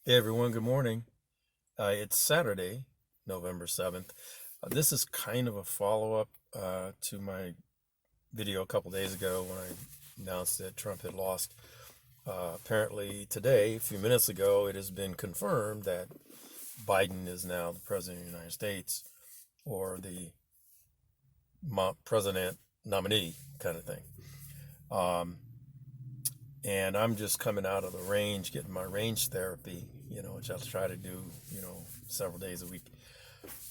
Hey everyone, good morning. It's Saturday, November 7th. This is kind of a follow-up to my video a couple days ago when I announced that Trump had lost. Apparently today, a few minutes ago, it has been confirmed that Biden is now the president of the United States, or the president nominee kind of thing. Um, and I'm just coming out of the range, getting my range therapy, which I'll try to do, several days a week.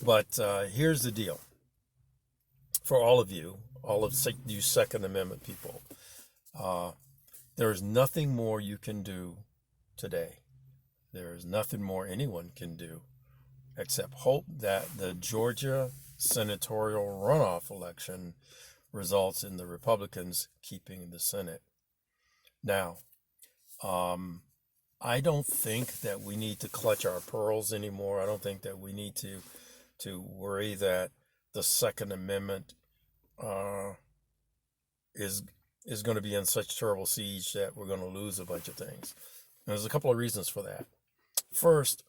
But here's the deal for all of you, all of you Second Amendment people. Uh, there is nothing more you can do today. There is nothing more anyone can do except hope that the Georgia senatorial runoff election results in the Republicans keeping the Senate. Now, I don't think that we need to clutch our pearls anymore. I don't think that we need to worry that the Second Amendment uh, is is going to be in such terrible siege that we're going to lose a bunch of things. And there's a couple of reasons for that. First,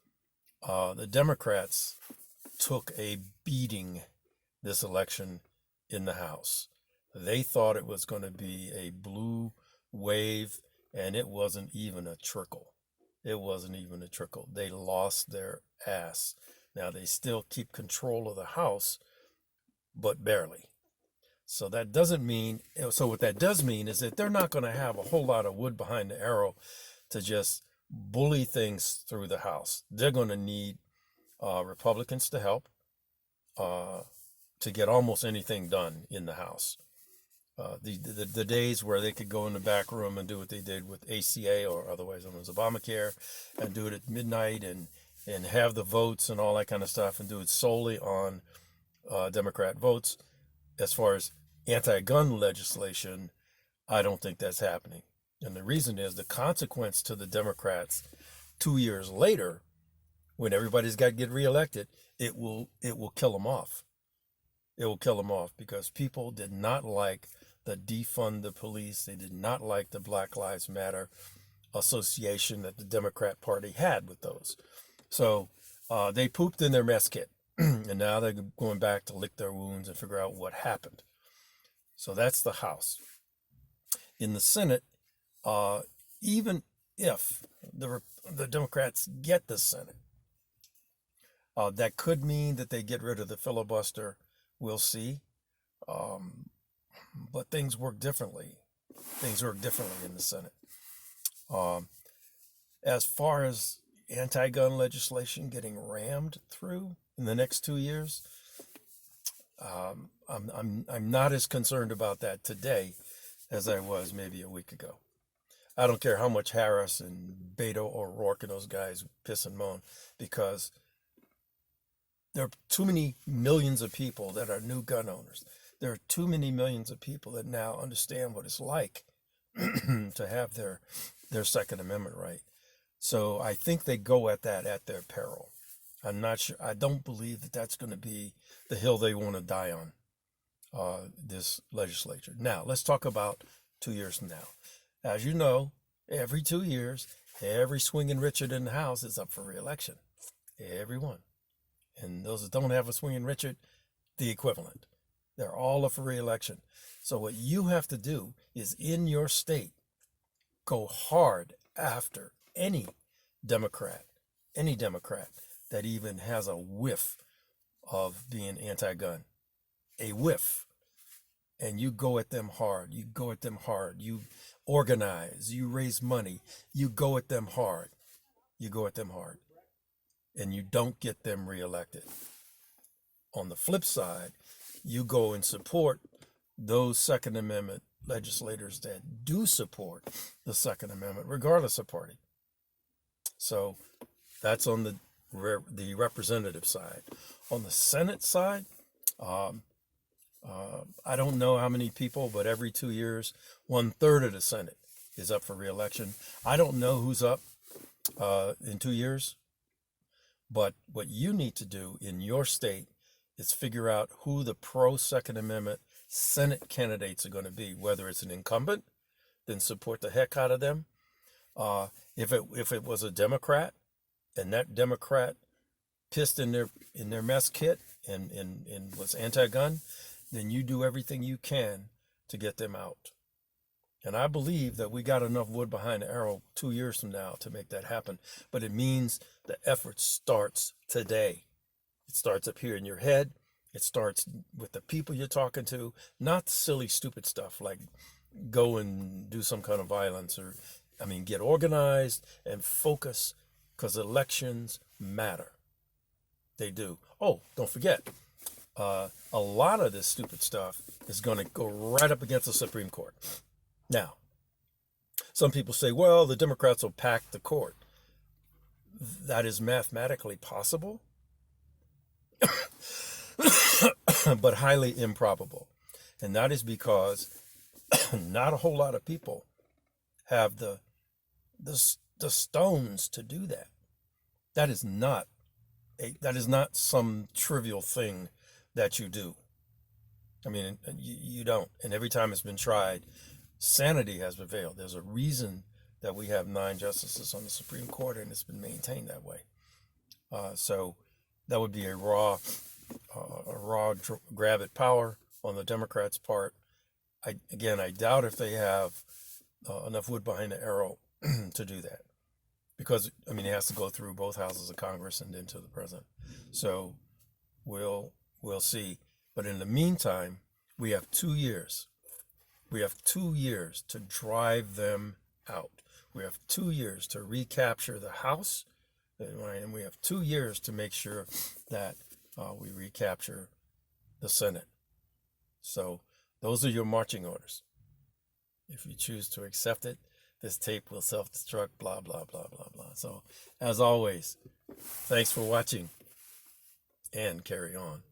the Democrats took a beating this election in the House. They thought it was going to be a blue wave, and it wasn't even a trickle. It wasn't even a trickle. They lost their ass. Now they still keep control of the House, but barely. So that doesn't mean, so what that does mean is that they're not going to have a whole lot of wood behind the arrow to just bully things through the House. They're going to need Republicans to help to get almost anything done in the House. The days where they could go in the back room and do what they did with ACA, or otherwise known as Obamacare, and do it at midnight and have the votes and all that kind of stuff, and do it solely on Democrat votes. As far as anti-gun legislation, I don't think that's happening. And the reason is the consequence to the Democrats 2 years later, when everybody's got to get reelected, it will kill them off. It will kill them off because people did not like the defund the police. They did not like the Black Lives Matter association that the Democrat Party had with those. So they pooped in their mess kit. And now they're going back to lick their wounds and figure out what happened. So that's the House. In the Senate, even if the Democrats get the Senate, that could mean that they get rid of the filibuster. We'll see. But things work differently. Things work differently in the Senate. As far as anti-gun legislation getting rammed through in the next 2 years, I'm not as concerned about that today as I was maybe a week ago. I don't care how much Harris and Beto O'Rourke and those guys piss and moan, because there are too many millions of people that are new gun owners. There are too many millions of people that now understand what it's like to have their Second Amendment right. So I think they go at that at their peril. I'm not sure. I don't believe that that's going to be the hill they want to die on, this legislature. Now, let's talk about 2 years from now. As you know, every 2 years, every swinging Richard in the House is up for re-election. Everyone. And those that don't have a swinging Richard, the equivalent. They're all up for re-election. So what you have to do is, in your state, go hard after any Democrat that even has a whiff of being anti-gun, a whiff. And you go at them hard. You go at them hard. You organize. You raise money. You go at them hard. You go at them hard. And you don't get them reelected. On the flip side, you go and support those Second Amendment legislators that do support the Second Amendment, regardless of party. So that's on the representative side. On the Senate side, I don't know how many people, but every 2 years, 1/3 of the Senate is up for re-election. I don't know who's up in 2 years, but what you need to do in your state is figure out who the pro-Second Amendment Senate candidates are going to be. Whether it's an incumbent, then support the heck out of them. If it was a Democrat, and that Democrat pissed in their mess kit and was anti-gun, then you do everything you can to get them out. And I believe that we got enough wood behind the arrow 2 years from now to make that happen. But it means the effort starts today. It starts up here in your head. It starts with the people you're talking to, not silly, stupid stuff like go and do some kind of violence get organized and focus, because elections matter. They do. Oh, don't forget, a lot of this stupid stuff is going to go right up against the Supreme Court. Now, some people say, well, the Democrats will pack the court. That is mathematically possible, but highly improbable. And that is because not a whole lot of people have the stones to do that. That is not some trivial thing that you do. I mean, you don't. And every time it's been tried, sanity has prevailed. There's a reason that we have 9 justices on the Supreme Court, and it's been maintained that way. So that would be a raw grab at power on the Democrats' part. I doubt if they have enough wood behind the arrow to do that, because it has to go through both houses of Congress and then to the president. So we'll see. But in the meantime, we have 2 years. We have 2 years to drive them out. We have 2 years to recapture the House, and we have 2 years to make sure that we recapture the Senate. So those are your marching orders. If you choose to accept it, this tape will self-destruct, blah, blah, blah, blah, blah. So as always, thanks for watching, and carry on.